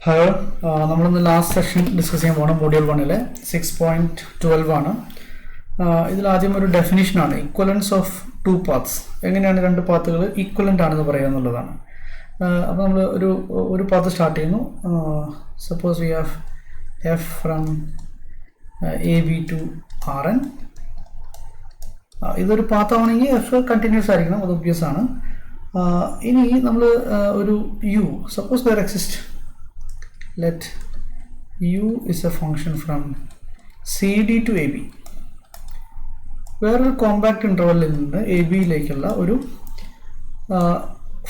Hello, നമ്മൾ ഇന്ന് last session discuss ചെയ്യാൻ പോകണം മോഡ്യൂൾ 1-ലെ 6.12 ആണ്. ഇതിൽ ആദ്യം ഒരു ഡെഫിനിഷനാണ് ഇക്വലൻസ് ഓഫ് ടു പാത്ത്സ്. എങ്ങനെയാണ് രണ്ട് പാത്തുകൾ ഈക്വലൻ്റ് ആണെന്ന് പറയുക എന്നുള്ളതാണ്. അപ്പോൾ നമ്മൾ ഒരു പാത്ത് സ്റ്റാർട്ട് ചെയ്യുന്നു. Suppose we have F from A B to R N. ഇതൊരു പാത്താണെങ്കിൽ എഫ് കണ്ടിന്യൂസ് ആയിരിക്കണം, അത് ഒബ്വിയസ് ആണ്. ഇനി നമ്മൾ ഒരു U suppose there exist. Let u is a function from CD to AB. വേറൊരു കോമ്പാക്ട് ഇൻ്റർവെല്ലിൽ നിന്ന് എ ബിയിലേക്കുള്ള ഒരു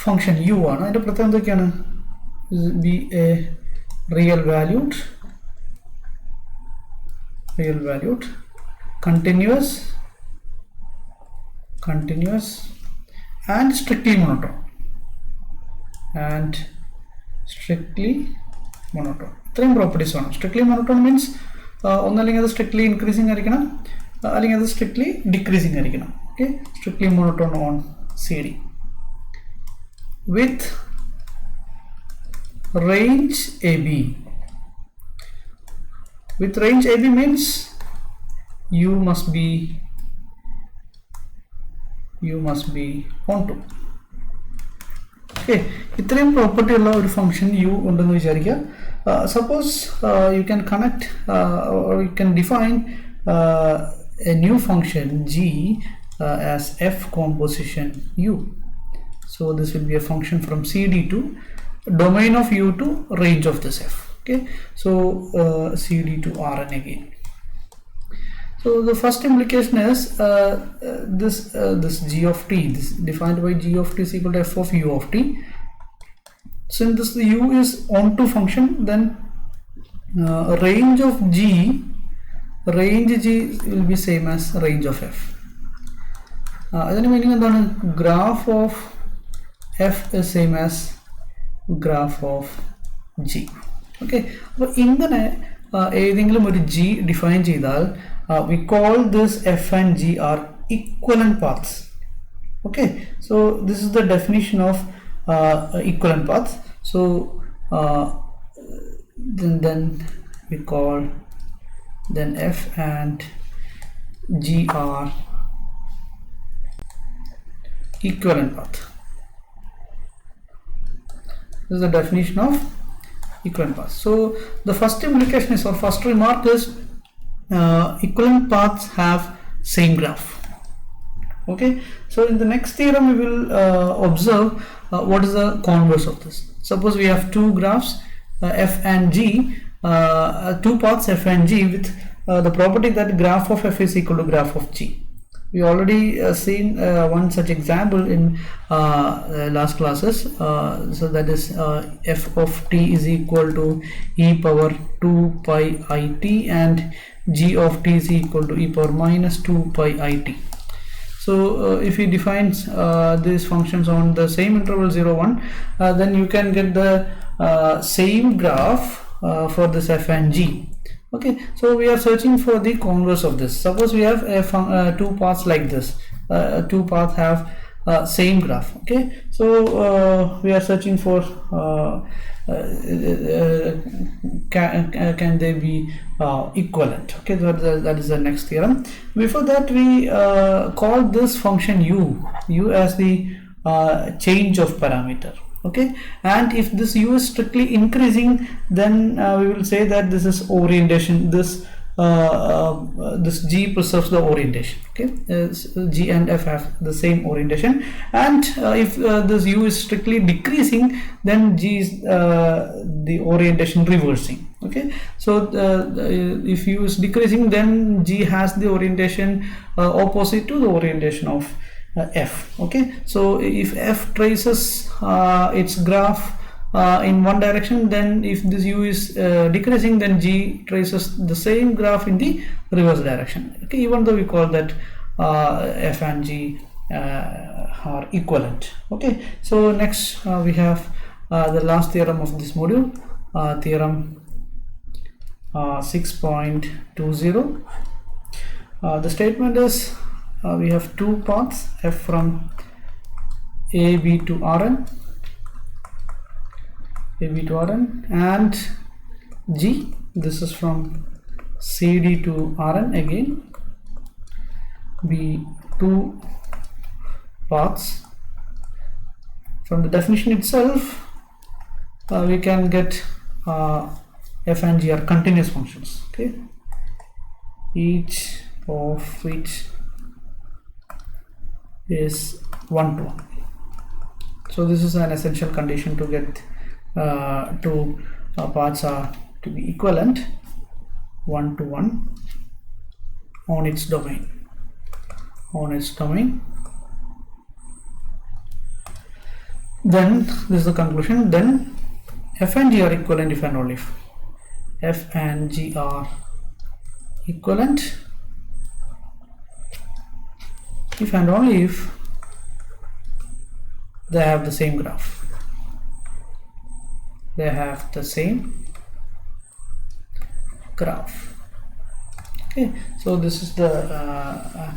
ഫംഗ്ഷൻ യു ആണ്. അതിൻ്റെ പ്രത്യേകം എന്തൊക്കെയാണ്? B A real valued continuous and strictly monotone ഇത്രയും പ്രോപ്പർട്ടീസ് വേണം. സ്ട്രിക്ട്ലി മോണോട്ടോൺ മീൻസ് ഒന്നല്ലെങ്കിൽ അത് സ്ട്രിക്ട്ലി ഇൻക്രീസിങ് ആയിരിക്കണം, അല്ലെങ്കിൽ അത് സ്ട്രിക്ട്ലി ഡിക്രീസിങ് ആയിരിക്കണം. Okay, strictly monotone on C D with range AB. With range AB means you must be onto. Okay, ഇത്രയും property ഉള്ള ഒരു ഫംഗ്ഷൻ യു ഉണ്ടെന്ന് വിചാരിക്കുക. Suppose you can connect or you can define a new function g as f composition u. So this will be a function from CD to domain of u to range of this f. Okay, so CD to Rn again. So the first implication is this g of t, this defined by g of t is equal to f of u of t. Since this u is onto function, then range g will be same as range of f. Then meaning that graph of f is same as graph of g. Okay, so in the ഏതെങ്കിലും ഒരു g define ചെയ്താൽ we call this f and g are equivalent paths. Okay, so this is the definition of equivalent paths. So then we call then f and g are equivalent path. This is the definition of equivalent paths. So the first implication is, or first remark is, equivalent paths have same graph. Okay, so in the next theorem we will observe what is the converse of this. Suppose we have two graphs f and g, two paths f and g with the property that graph of f is equal to graph of g. We already seen one such example in last classes. So that is f of t is equal to e power 2 pi I t and g of t is equal to e power minus 2 pi I t. So if we define these functions on the same interval 0 1, then you can get the same graph for this f and g. Okay, so we are searching for the converse of this. Suppose we have two paths like this. Two paths have same graph. Okay, so we are searching for can they be equivalent. Okay, that is the next theorem. Before that, we call this function u as the change of parameter. Okay, and if this u is strictly increasing, then we will say that this is orientation. This g preserves the orientation. Okay, g and f have the same orientation, and if this u is strictly decreasing, then g is the orientation reversing. Okay, so if u is decreasing, then g has the orientation opposite to the orientation of f. Okay, so if f traces its graph in one direction, then if this u is decreasing, then g traces the same graph in the reverse direction. Okay, even though we call that f and g are equivalent. Okay, so next we have the last theorem of this module, theorem 6.20. The statement is, we have two paths f from a b to Rn. AB to Rn, and G, this is from CD to Rn again, be two paths. From the definition itself, we can get f and g are continuous functions. Okay, each of which is 1 to 1. So this is an essential condition to get two paths are to be equivalent 1 to 1 on its domain. Then this is the conclusion. Then f and g are equivalent if and only if f and g are equivalent if and only if they have the same graph. They have the same graph. Okay, so this is the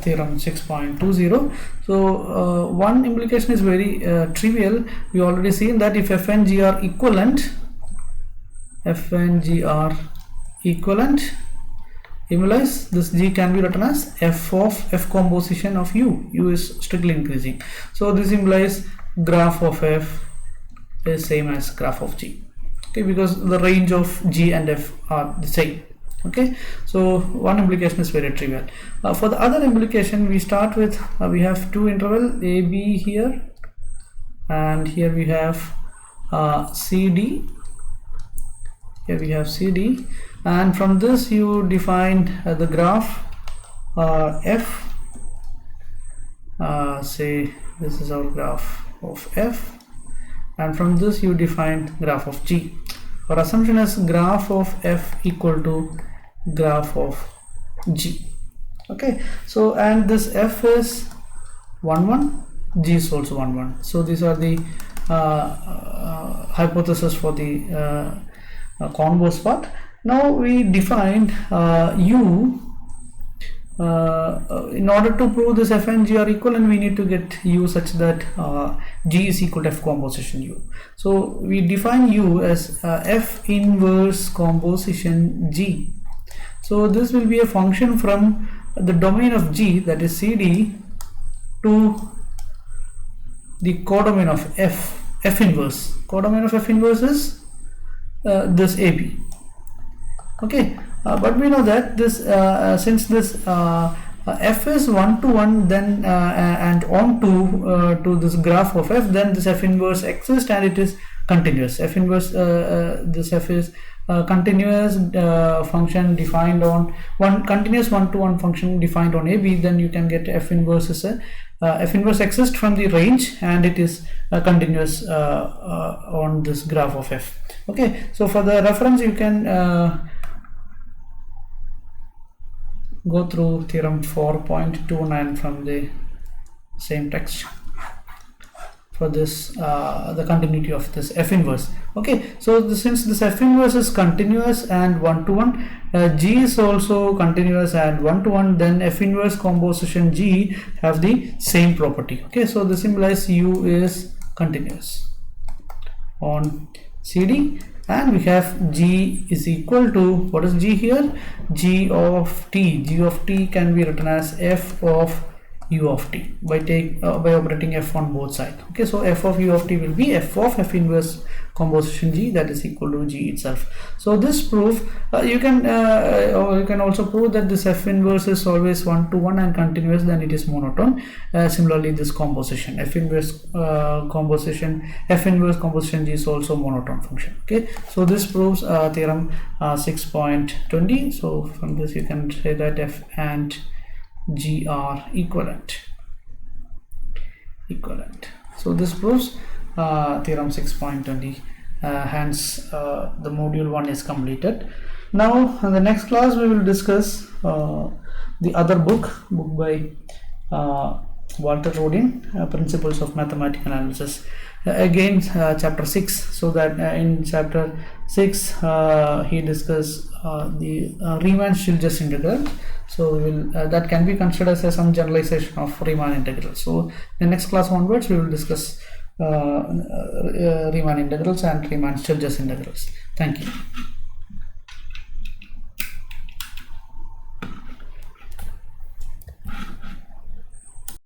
theorem 6.20. So one implication is very trivial. We already seen that if f and g are equivalent, implies this g can be written as f of f composition of u. U is strictly increasing. So this implies graph of f is same as graph of g. Okay, because the range of g and f are the same. Okay, so one implication is very trivial. For the other implication, we start with we have two interval a b here, and here we have cd. Here we have cd, and from this you define the graph f. Say this is our graph of f, and from this you define graph of g. Our assumption is graph of f equal to graph of g. Okay, so and this f is 1 1, g is also 1 1. So these are the hypothesis for the converse part. Now we defined u. In order to prove this f and g are equal, and we need to get u such that g is equal to f composition u. So we define u as f inverse composition g. So this will be a function from the domain of g, that is cd, to the codomain of f inverse. Codomain of f inverse is this ab. Okay, but we know that this since this f is 1 to 1, then and on to this graph of f, then this f inverse exists and it is continuous. F inverse, this f is continuous function defined on continuous 1 to 1 function defined on AB. Then you can get f inverse is f inverse exists from the range, and it is continuous on this graph of f. Okay, so for the reference you can go through theorem 4.29 from the same text for this the continuity of this f inverse. Okay, so since this f inverse is continuous and 1 to 1, g is also continuous and 1 to 1, then f inverse composition g have the same property. Okay, so this implies u is continuous on cd, and we have g is equal to, what is g here? G of t. G of t can be written as f of u of t by operating f on both sides. Okay, so f of u of t will be f of f inverse composition g, that is equal to g itself. So this proof you can also prove that this f inverse is always 1 to 1 and continuous, then it is monotone. Similarly, this composition f inverse composition g is also monotone function. Okay, so this proves theorem 6.20. so from this you can say that f and g are equivalent. So this proves theorem 6.20. Hence the module 1 is completed. Now in the next class we will discuss the other book by Walter Rodin, Principles of Mathematical Analysis. Again chapter 6. So that in chapter 6 he discussed the Riemann-Stieltjes integral. So we will that can be considered as some generalization of Riemann integral. So the next class onwards we will discuss Riemann integrals and Riemann-Stieltjes integrals. Thank you.